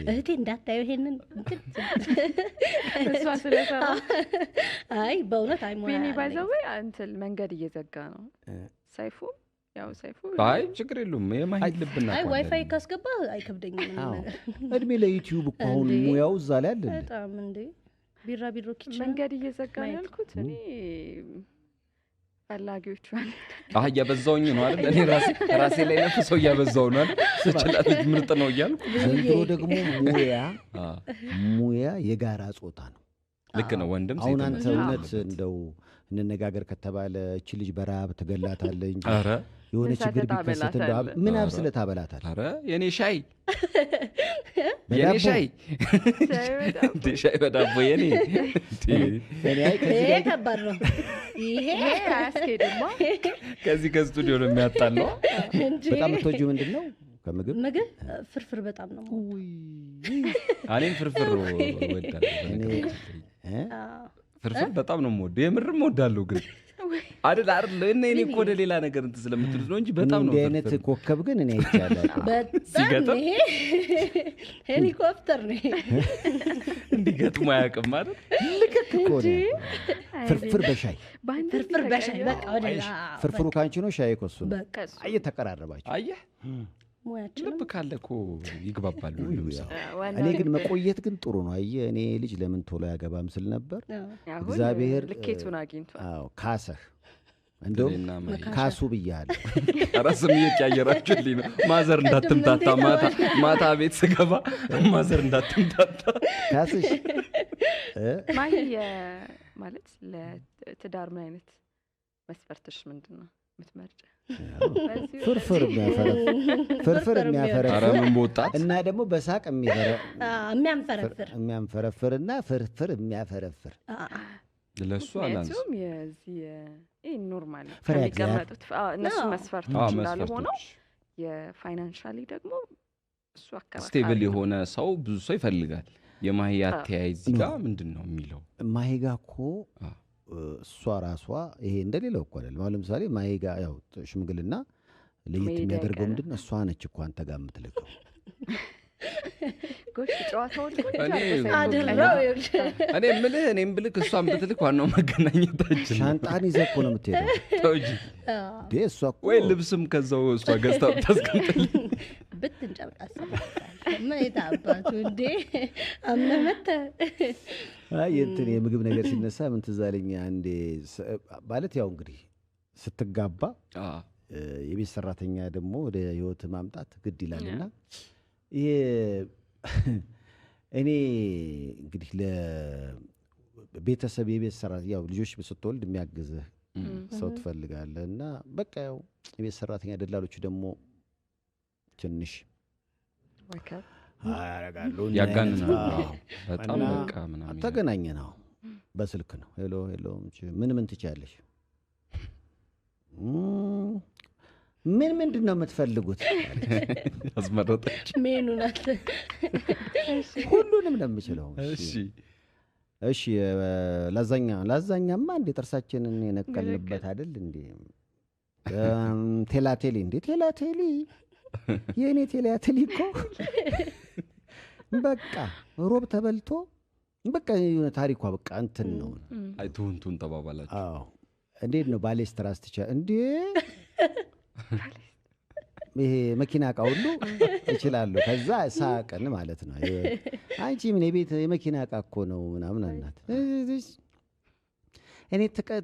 እህቴ እንዳታየው ይሄንን እንትን እሷ ስለሰራ አይ በእውነት አይ ቢኒ ባይዘው እንትን መንገድ እየዘጋ ነው ሰይፉ። ያው ሰይፉ አይ ችግር የለውም። የማይል ልብና አይ ዋይፋይ ካስገባ አይከብደኝም ነገር። እድሜ ለዩቲዩብ እኮ አሁን ሙያው እዛ ላይ አለ። በጣም እንዴ ቢራቢሮ ኪችን መንገድ እየዘጋ ነው ያልኩት እኔ ፈላጊዎቹ እያበዛውኝ ነው አይደል? እኔ ራሴ ላይ ነፍሰው እያበዛው ነው አይደል? ስችላለች ምርጥ ነው እያልኩ ዘንድሮ ደግሞ ሙያ የጋራ ጾታ ነው። ልክ ነው ወንድም ሴት። አሁን አንተ እውነት እንደው እንነጋገር ከተባለ እቺ ልጅ በረሃብ ትገላታለህ እንጂ ኧረ የሆነ ችግር ቢከሰት እንደው ምን አብስለህ ታበላታለህ? ኧረ የኔ ሻይ ሻይ በዳቦ የኔ ይሄ ከባድ ነው። ይሄ አያስኬድማ። ከዚህ ከስቱዲዮ ነው የሚያጣለው። በጣም የምትወጂው ምንድን ነው? ከምግብ ፍርፍር በጣም ነው። እኔም ፍርፍር እወዳለሁ። ፍርፍር በጣም ነው የምወደው። የምርም እወዳለሁ። ግን አይደል እኔ እኮ ወደ ሌላ ነገር እንትን ስለምትሉት ነው እንጂ በጣም ነው። እንዲህ አይነት ኮከብ ግን እኔ አይቻለሁ። በጣም ይሄ ሄሊኮፕተር ነው እንዲገጥሙ አያውቅም ማለት ልክክ እኮ ነው። ፍርፍር በሻይ በቃ ወደ ፍርፍሩ ካንቺ ነው፣ ሻይ እኮ እሱ ነው። በቃ አየህ ተቀራረባችሁ። አየህ ሙያችን ልብ ካለ እኮ ይግባባሉ። እኔ ግን መቆየት ግን ጥሩ ነው። አየህ እኔ ልጅ ለምን ቶሎ ያገባም ስል ነበር። እግዚአብሔር ልኬቱን አግኝቷል። አዎ ካሰህ እንደውም ካሱ ብያለሁ። ራስም እየቀያየራችሁልኝ ነው። ማዘር እንዳትምታታ ማታ ቤት ስገባ ማዘር እንዳትምታታ ካስሽ ማይ ማለት ለትዳር ምን አይነት መስፈርትሽ ምንድን ነው የምትመርጭ? ፍርፍር የሚያፈረፍር እና ደግሞ በሳቅ የሚያንፈረፍር እና ፍርፍር የሚያፈረፍር ለሱ አላንስ የዚህ ኖርማል ከሚቀመጡት እነሱ መስፈርቶች እንዳሉ ሆነው የፋይናንሻሊ ደግሞ እሱ አካባቢ ስቴብል የሆነ ሰው ብዙ ሰው ይፈልጋል። የማሂ አተያይ እዚህ ጋር ምንድን ነው የሚለው? ማሂ ጋር እኮ እሷ ራሷ ይሄ እንደሌለው እኮ አይደለም። አሁን ለምሳሌ ማሂ ጋር ያው ሽምግልና ለየት የሚያደርገው ምንድን ነው? እሷ ነች እኮ አንተ ጋር የምትልከው። ጎሽ ጨዋታውን እኔም ብልክ እሷን ብትልክ ዋናው መገናኘታችን። ሻንጣን ይዘህ እኮ ነው የምትሄደው። ተው እንጂ እሷ እኮ ወይ ልብስም ከዛው እሷ ገዝታ ብታስቀምጥልኝ ብትንጨብጣ አባቱ እንዴ አመመተ። እንትን የምግብ ነገር ሲነሳ ምን ትዝ አለኝ አንዴ ማለት ያው እንግዲህ ስትጋባ የቤት ሰራተኛ ደግሞ ወደ ህይወት ማምጣት ግድ ይላልና ይሄ እኔ እንግዲህ ለቤተሰብ የቤት ሰራተኛ ያው ልጆች ስትወልድ የሚያግዝህ ሰው ትፈልጋለህ እና በቃ ያው የቤት ሰራተኛ ደላሎቹ ደግሞ ትንሽ ያረጋሉ ያጋንናሉ በጣም እና በቃ ምናምን ተገናኘን ነው በስልክ ነው ሄሎ ምን ትችያለሽ ምንድን ነው የምትፈልጉት አስመረጠች ሜኑ ናት ሁሉንም ነው የምችለው እሺ ላዛኛማ እንዴ ጥርሳችንን የነቀልንበት አይደል እንዴ ቴላቴሊ እንዴ ቴላቴሊ የኔ ቴላቴሊ እኮ በቃ ሮብ ተበልቶ በቃ ታሪኳ በቃ እንትን ነው አይ ቱንቱን ተባባላችሁ አዎ እንዴት ነው ባሌስትራስ ትቻ እንዴ ይሄ መኪና ዕቃ ሁሉ እችላለሁ ከዛ ሳቀን ማለት ነው አንቺ ምን የቤት የመኪና ዕቃ እኮ ነው ምናምን አላት እኔ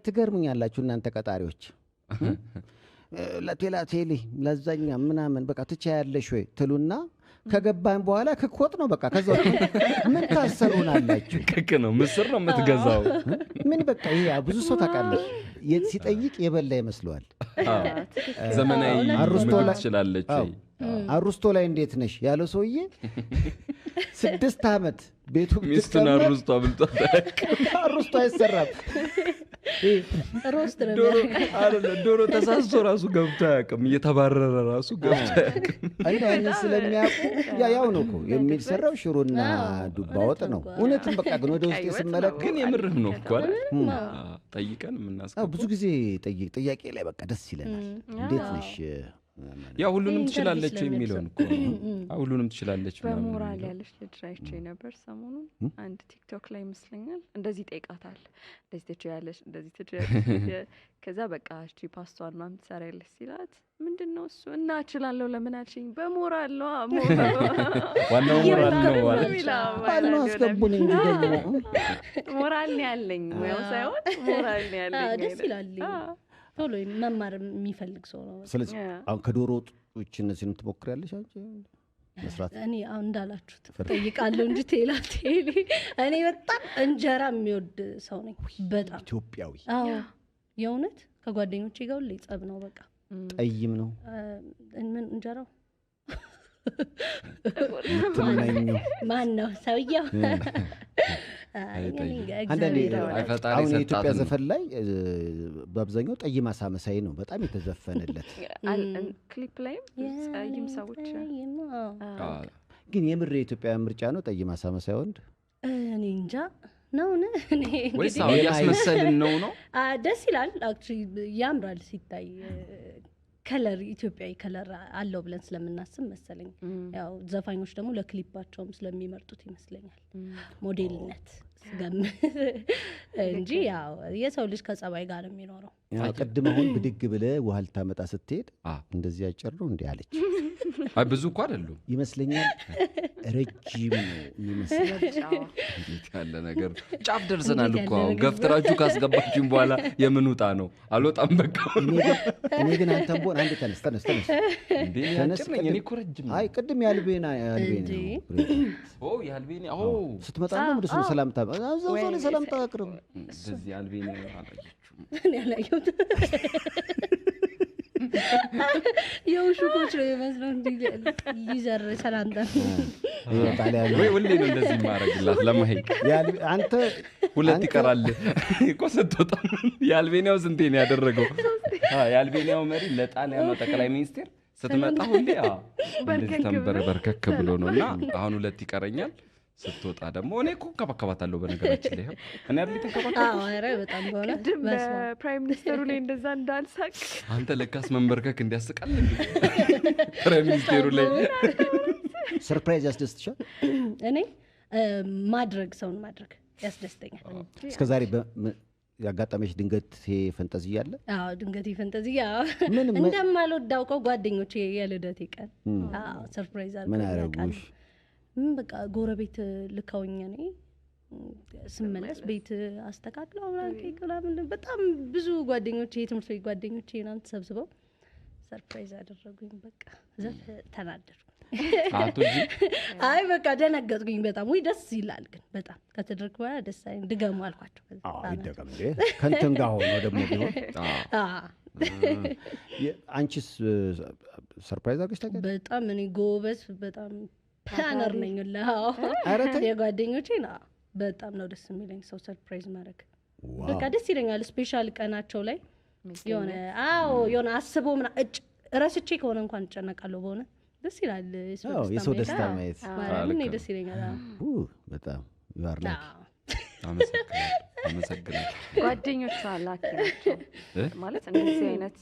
ትገርሙኛላችሁ እናንተ ቀጣሪዎች ለቴላቴሊ ለዛኛ ምናምን በቃ ትቻያለሽ ወይ ትሉና ከገባን በኋላ ክኮት ነው በቃ ከዛ ምን ታሰሩናላችሁ ክክ ነው ምስር ነው የምትገዛው ምን በቃ ይሄ ብዙ ሰው ታውቃለህ ሲጠይቅ የበላ ይመስለዋል ዘመናዊ አሩስቶ ላይ ትችላለች አሩስቶ ላይ እንዴት ነሽ ያለው ሰውዬ 6 ዓመት ቤቱ ሚስቱን አሩስቶ አብልጧል አሩስቶ አይሰራም ሮስት ነው ዶሮ ተሳስቶ ራሱ ገብቶ አያውቅም እየተባረረ ራሱ ገብቶ አያውቅም አይደል ስለሚያውቁ ያው ነው እኮ የሚሰራው ሽሮና ዱባ ወጥ ነው እውነትም በቃ ግን ወደ ውስጥ ስመለከት ግን የምርህ ነው እኮ አይደል ጠይቀን የምናስቀው ብዙ ጊዜ ጥያቄ ላይ በቃ ደስ ይለናል እንዴት ነሽ ያው ሁሉንም ትችላለች የሚለውን እኮ ሁሉንም ትችላለች በሞራል ያለች ልጅ አይቼ ነበር ሰሞኑን አንድ ቲክቶክ ላይ ይመስለኛል እንደዚህ ጠይቃታል እንደዚህ ትችላለች እንደዚህ ትችላለች ከዛ በቃ እቺ ፓስቷን ማም ትሰራለች ሲላት ምንድነው እሱ እና እችላለሁ ለምን አልሽኝ በሞራል ነው ዋናው ሞራል ነው ባል አስገቡኝ እንጂ ደግሞ ሞራል ነው ያለኝ ነው ሳይሆን ሞራል ነው ያለኝ ደስ ይላል ቶሎ መማር የሚፈልግ ሰው ነው ስለዚህ አሁን ከዶሮ ወጦች እነዚህን ትሞክሪያለሽ አንቺ መስራት እኔ አሁን እንዳላችሁት ጠይቃለሁ እንጂ ቴላቴሊ እኔ በጣም እንጀራ የሚወድ ሰው ነኝ በጣም ኢትዮጵያዊ አዎ የእውነት ከጓደኞቼ ጋር ሁሌ ጸብ ነው በቃ ጠይም ነው ምን እንጀራው ማን ነው ሰውየው አንዳንዴ አሁን የኢትዮጵያ ዘፈን ላይ በአብዛኛው ጠይም አሳመሳይ ነው በጣም የተዘፈነለት ክሊፕ ላይም ጠይም ሰዎች ግን የምር የኢትዮጵያ ምርጫ ነው ጠይም አሳመሳይ ወንድ እኔ እንጃ ነው ወይስ ያስመሰልን ነው ደስ ይላል አክቹሊ ያምራል ሲታይ ከለር ኢትዮጵያዊ ከለር አለው ብለን ስለምናስብ መሰለኝ ያው ዘፋኞች ደግሞ ለክሊፓቸውም ስለሚመርጡት ይመስለኛል ሞዴልነት እንጂ ያው የሰው ልጅ ከጸባይ ጋር ነው የሚኖረው ቅድም አሁን ብድግ ብለህ ውሃ ልታመጣ ስትሄድ እንደዚህ አጭር ነው እንዴ አለች አይ ብዙ እኮ አይደለም ይመስለኛል ረጅም ነው የሚመስለው ያለ ነገር ጫፍ ደርሰናል እኮ አሁን ገፍትራችሁ ካስገባችሁኝ በኋላ የምንውጣ ነው አልወጣም በቃ እኔ ግን አንተም ቦን አንዴ ተነስ እንዴ ያጭነኝ እኔ እኮ ረጅም አይ ቅድም ያልቤና ያልቤና ስትመጣ ነው ወደ ሰላምታ አዛው ሰላምታ አቅርብ እንደዚህ ያልቤና አላየችም እኔ አላየሁት የውሹኮች ነው የመስለው እንዲ ሊዘር ሰላምታ ወይ ሁሌ ነው እንደዚህ ማረግላት ለማሄድ አንተ ሁለት ይቀራል እኮ ስትወጣ የአልቤኒያው ስንቴ ነው ያደረገው የአልቤኒያው መሪ ለጣሊያኑ ጠቅላይ ሚኒስቴር ስትመጣ ሁሌ እንደዚህ ተንበረከክ ብሎ ነውና አሁን ሁለት ይቀረኛል ስትወጣ ደግሞ እኔ እኮ እንከባከባታለሁ በነገራችን ላይ እኔ አይደል ተንከባከባታለሁ ኧረ በጣም በኋላ ፕራይም ሚኒስተሩ ላይ እንደዛ እንዳልሳቅ አንተ ለካስ መንበርከክ እንዲያስቃል ፕራይም ሚኒስቴሩ ላይ ሰርፕራይዝ ያስደስትሻል እኔ ማድረግ ሰውን ማድረግ ያስደስተኛል እስከዛሬ ያጋጠመሽ ድንገት ፈንጠዝያ አለ አዎ ድንገት ፈንጠዝያ እንደማልወዳውቀው ጓደኞቼ የልደቴ ቀን ሰርፕራይዝ አድርገው በቃ ጎረቤት ልካውኝ እኔ ስመለስ ቤት አስተካክለው ምናምን በጣም ብዙ ጓደኞቼ የትምህርት ቤት ጓደኞቼ ምናምን ተሰብስበው ሰርፕራይዝ አደረጉኝ በቃ ተናደድኩ አትወጂ? አይ በቃ ደነገጥኩኝ በጣም። ወይ ደስ ይላል ግን በጣም ከተደረክ በኋላ ደስ አይልም። ድገሙ አልኳቸው። ይደገም እንዴ ከእንትን ጋር ሆኖ ደግሞ ቢሆን። አንቺስ ሰርፕራይዝ አድርገሽ ታውቂያለሽ? በጣም እኔ ጎበዝ በጣም ፕላነር ነኝ። የጓደኞቼ በጣም ነው ደስ የሚለኝ ሰው ሰርፕራይዝ ማድረግ። በቃ ደስ ይለኛል። ስፔሻል ቀናቸው ላይ የሆነ አስቦ ረስቼ ከሆነ እንኳን እጨነቃለሁ። በሆነ ደስ ይላል የሰው ደስታ ማየት። ምን ደስ ይለኛል በጣም ይባርላክ። አመሰግናለሁ። ጓደኞቿ ላኪ ናቸው ማለት እንደዚህ አይነት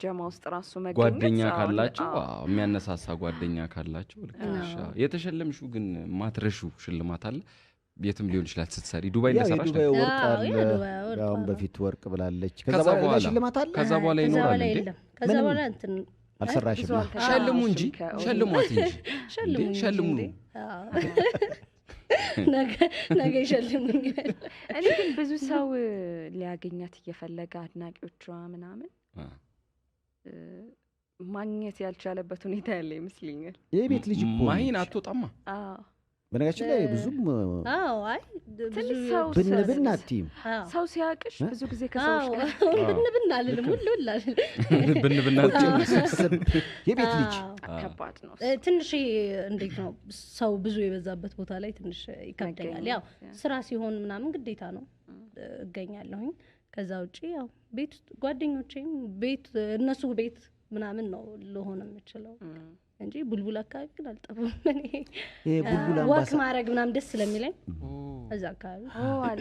ጀማ ውስጥ ራሱ መገኘት ጓደኛ ካላቸው የሚያነሳሳ ጓደኛ ካላቸው ልክ ነሽ። የተሸለምሽው ግን ማትረሹ ሽልማት አለ? የትም ሊሆን ይችላል ስትሰሪ ዱባይ እንደሰራሽ ዱባይ ወርቅ አለ። አሁን በፊት ወርቅ ብላለች። ከዛ በኋላ ሽልማት አለ። ከዛ በኋላ ይኖራል እንዴ? ከዛ በኋላ እንትን አልሰራሽም? ሸልሙ እንጂ ሸልሟት እንጂ ሸልሙ። ነገ ይሸልሙኝ። እኔ ግን ብዙ ሰው ሊያገኛት እየፈለገ አድናቂዎቿ ምናምን ማግኘት ያልቻለበት ሁኔታ ያለ ይመስለኛል። የቤት ልጅ ማሂን አትወጣማ። በነገራችን ላይ ብዙም አይ ብንብን አትይም። ሰው ሲያቅሽ ብዙ ጊዜ ከሰዎች ጋር ብንብን አልልም። ሁሉ ላል ብንብን አትይም። የቤት ልጅ ከባድ ነው ትንሽ። እንዴት ነው ሰው ብዙ የበዛበት ቦታ ላይ ትንሽ ይከብደኛል። ያው ስራ ሲሆን ምናምን ግዴታ ነው እገኛለሁኝ። ከዛ ውጪ ያው ቤት ጓደኞቼም ቤት እነሱ ቤት ምናምን ነው ልሆን የምችለው እንጂ ቡልቡል አካባቢ ግን አልጠፋም። እኔ ዋክ ማድረግ ምናምን ደስ ስለሚለኝ እዛ አካባቢ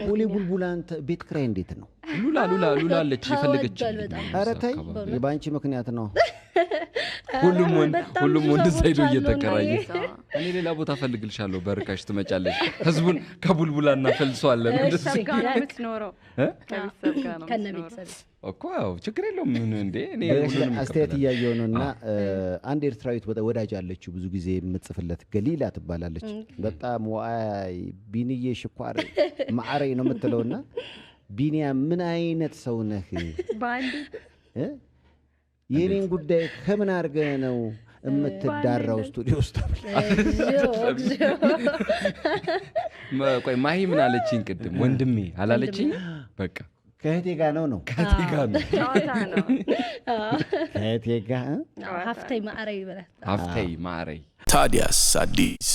ቦሌ ቡልቡል። አንተ ቤት ኪራይ እንዴት ነው? ሉላ አለች የፈለገች። ኧረ ተይ በአንቺ ምክንያት ነው። ሁሉም ወንድ ሳይዶ እየተከራየ እኔ ሌላ ቦታ ፈልግልሻለሁ በርካሽ ትመጫለሽ። ህዝቡን ከቡልቡላ እናፈልሰዋለን። ከቤተሰብ ጋር ነው የምትኖረው? ከቤተሰብ ጋር ነው ከነቤተሰብ እኮ ያው ችግር የለውም። እንዴ እኔ አስተያየት እያየሁ ነው። እና አንድ ኤርትራዊት ወዳጅ አለችው ብዙ ጊዜ የምትጽፍለት ገሊላ ትባላለች። በጣም ዋይ ቢንዬ ሽኳር ማዕረይ ነው የምትለውና ቢኒያ ምን አይነት ሰው ነህ? ባንዲ የኔን ጉዳይ ከምን አድርገህ ነው የምትዳራው ስቱዲዮ ውስጥ? ቆይ ማሂ ምን አለችኝ ቅድም? ወንድሜ አላለችኝ? በቃ ከእህቴ ጋር ነው ከእህቴ ጋር ነው ጨዋታ ነው። ከእህቴ ጋር ሀፍተይ ማዕረይ ይበላል። ሀፍተይ ማዕረይ። ታዲያስ አዲስ